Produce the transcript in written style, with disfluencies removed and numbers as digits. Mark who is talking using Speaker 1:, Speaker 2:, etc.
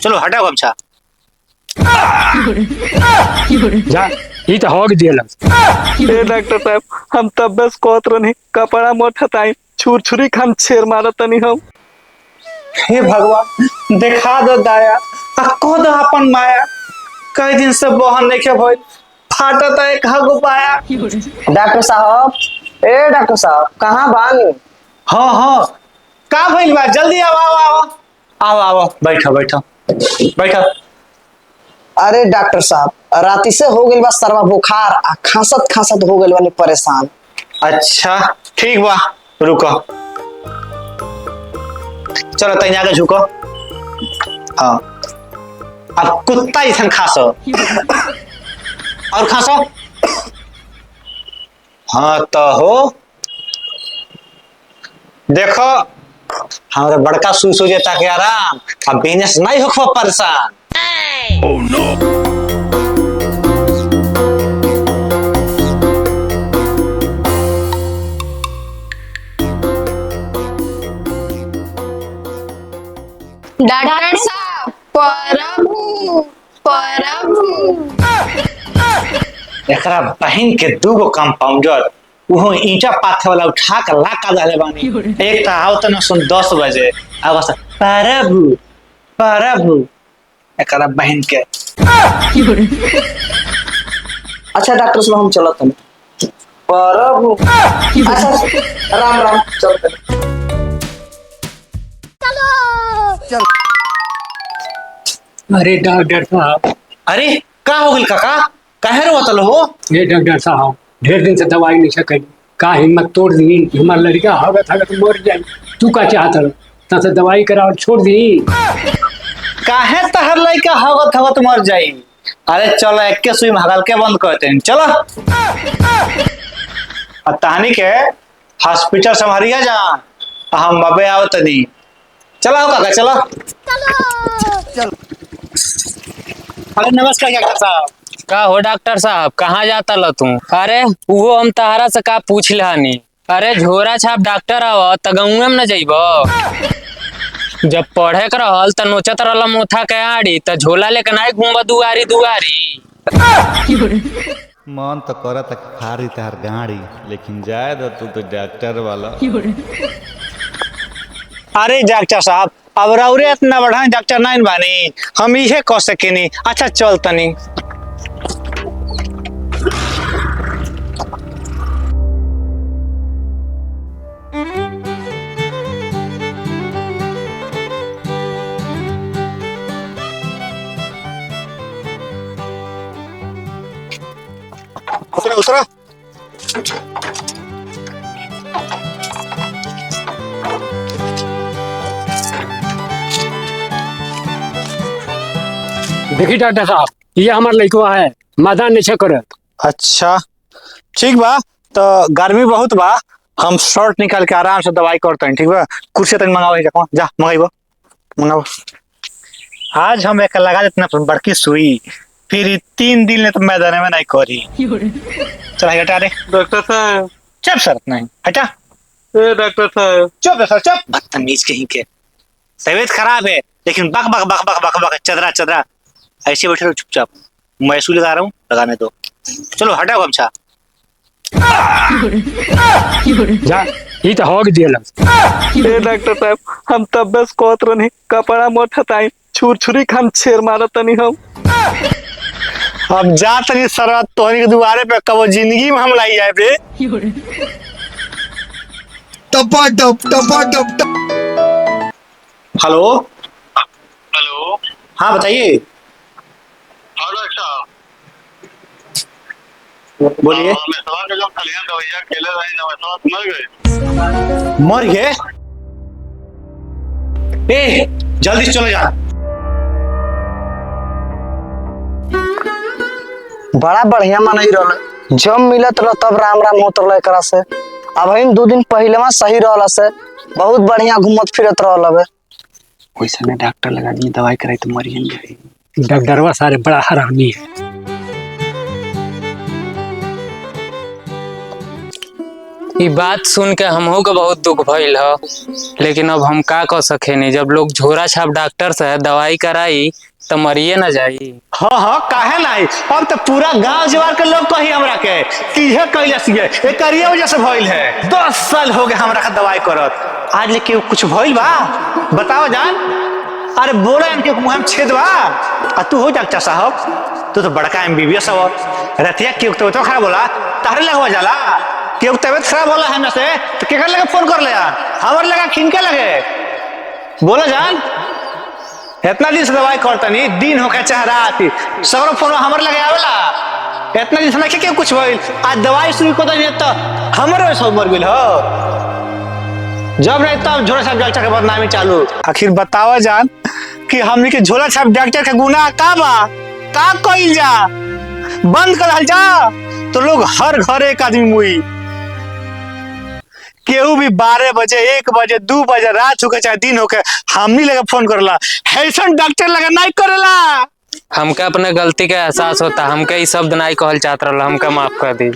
Speaker 1: चलो हटाओ गमछा।
Speaker 2: जा ई तो होग दियल।
Speaker 3: ए डॉक्टर साहब हम तब बस कहत रहनी कपड़ा मत हटाई छुर छुरी खान छेर मारत तनी हम।
Speaker 1: हे भगवान देखा दो दाया आ कह दो अपन माया कई दिन से बहन नहीं के भइल फाटत एक हगो पाया।
Speaker 4: डॉक्टर साहब ए डॉक्टर साहब कहाँ बानी?
Speaker 1: हाँ हाँ का भइल बा जल्दी आओ आओ आओ आओ आओ बैठो बैठो बैठो।
Speaker 4: अरे डॉक्टर साहब राती से हो गइल बा सरवा बुखार आ खांसत खांसत हो गइल बानी परेशान।
Speaker 1: अच्छा ठीक बा रुको चलो तैयार आगे झुको। हाँ अब कुत्ता इसन खासो और खासो। हाँ तो हो देखो हमारे बड़का सुई देता के आराम अब बिजनेस नहीं हो परेशान। oh, no.
Speaker 5: डॉक्टर साहब प्रभु प्रभु।
Speaker 1: एकरा बहन के दूगो कंपाउंडर वो ईंटा पाथे वाला उठा कर ला का दहले बानी। एक ता आओ त सुन 10 बजे आवाज प्रभु प्रभु एकरा बहन के।
Speaker 4: अच्छा डॉक्टर साहब हम चलत हनी प्रभु। अच्छा राम राम चलते चल।
Speaker 2: अरे डॉक्टर साहब।
Speaker 1: अरे का हो गइल काका काहे रोतल हो?
Speaker 2: ये डॉक्टर साहब ढेर दिन से दवाई नहीं सके का हिम्मत तोड़ दी। हमार लड़का हवे था तो मर जाए। तू का चाहत ता से दवाई करा और छोड़ दी।
Speaker 1: काहे तहर लइका हवत हवत मर जाई। अरे चलो एक के सुई महगल के बंद करते हैं चलो। अब तहनी के हॉस्पिटल संभारिया जा हम बबे आओ तनी। चलो काका चलो।
Speaker 4: चल।
Speaker 1: अरे नमस्कार डॉक्टर साहब।
Speaker 6: का हो डॉक्टर साहब कहाँ जाता ल तू? अरे वो हम तहरा से का पूछ लहानी। अरे झोरा छाप डॉक्टर आव त गाँव में न जइबो। जब पढ़े के रहल त नोचत रहल मोथा के आड़ी त झोला लेके नहीं घूमब दुआरी दुआरी।
Speaker 7: मन तो करत फारी तार गाड़ी लेकिन जाए दो तू तो डॉक्टर वाला।
Speaker 1: अरे डॉक्टर साहब अब रौरे इतना बढ़ा डॉक्टर नहीं बानी हम इहे कह सकेनी। अच्छा चल तनी। उतरो उतरो।
Speaker 2: देखी डॉक्टर साहब ये हमार लड़का है मैदान नहीं करत।
Speaker 1: अच्छा ठीक बा तो गर्मी बहुत बा हम शर्ट निकाल के आराम से दवाई करते हैं ठीक बा। कुर्सी तक मंगाओ जा मंगाइबो मंगाओ। आज हम एक लगा देते ना बड़की सुई फिर 3 दिन ले तो मैदान में नहीं करी। चल हटा रे
Speaker 3: डॉक्टर साहब।
Speaker 1: चुप सर नहीं हटा।
Speaker 3: ए डॉक्टर साहब
Speaker 1: चुप सर चुप बदतमीज कहीं के। तबीयत खराब है लेकिन बक बक बक बक बक बक चदरा चदरा ऐसे बैठे रहो चुपचाप। मैं सुई लगा रहा हूँ लगाने दो। चलो हटाओ गमछा।
Speaker 2: जा ई तो होग दियल।
Speaker 3: ए डॉक्टर साहब हम तब बस कहत रहनी कपड़ा मत हटाई छुर छुरी खान छेर मारत तनी हम।
Speaker 1: अब जा तनी सरवा तोहनी के दुआरे पे कबो जिंदगी में हम लाई जाए बे।
Speaker 4: टपा टप टपा टप।
Speaker 1: हेलो
Speaker 8: हेलो
Speaker 1: हाँ बताइए।
Speaker 8: हाँ डॉक्टर साहब
Speaker 1: बोलिए।
Speaker 8: नमस्वा के जो खलियान दवाइयाँ खेले रही नमस्वा मर गए।
Speaker 1: मर गए? ए जल्दी चलो जा।
Speaker 4: बड़ा बढ़िया मनई रहल जब मिलत रह तब राम राम होत रह एकरा से। अब हम 2 दिन पहले में सही रहल से बहुत बढ़िया घूमत फिरत रहल हवे।
Speaker 2: वैसा में डॉक्टर लगा दी दवाई कराई तो मर ही जाए। डॉक्टरवा सारे बड़ा हरामी है।
Speaker 6: ये बात सुन के हमहू के बहुत दुख भइल ह, लेकिन अब हम का कर सके नहीं। जब लोग झोरा छाप डॉक्टर से दवाई कराई तो मरिए ना जाई।
Speaker 1: हाँ हाँ काहे नहीं, अब तो पूरा गांव जवार के लोग कही हमरा के कि यह कैलस ये एकरिया वजह से भइल है। 10 साल हो गए हमरा का दवाई करत, आज लेके कुछ भइल बा बताओ जान। अरे बोला इनके मुंह में छेद बा। आ तू हो डॉक्टर साहब, तू तो बड़का एमबीबीएस हो। रतिया के तो खराब होला तारे लगवा जाला, के तबियत खराब होला है ना से तो केकर लगे फोन कर ले यार, हमर लगा खिनके लगे बोला जान। इतना दिन से दवाई करता नहीं, दिन हो के चाहे रात सगरो फोन हमर लगे आवेला। इतना दिन से ना के कुछ भइल, आज दवाई शुरू कर दे तो हमरे सब मर गेल हो। जब नहीं तब झोला छाप डॉक्टर के बदनामी चालू। आखिर बतावा जान कि हमनी के झोला छाप डॉक्टर के गुनाह का बा, का कइल जा, बंद कर जा तो लोग हर घर एक आदमी मुई। केहू भी 12 बजे 1 बजे 2 बजे रात होके चाहे दिन होके हमनी लगे फोन करला, हैसन डॉक्टर लगे नहीं करेला।
Speaker 6: हमके अपने गलती का एहसास होता, हमके ये शब्द नहीं कहल चाहत रहला, हमके माफ कर दी।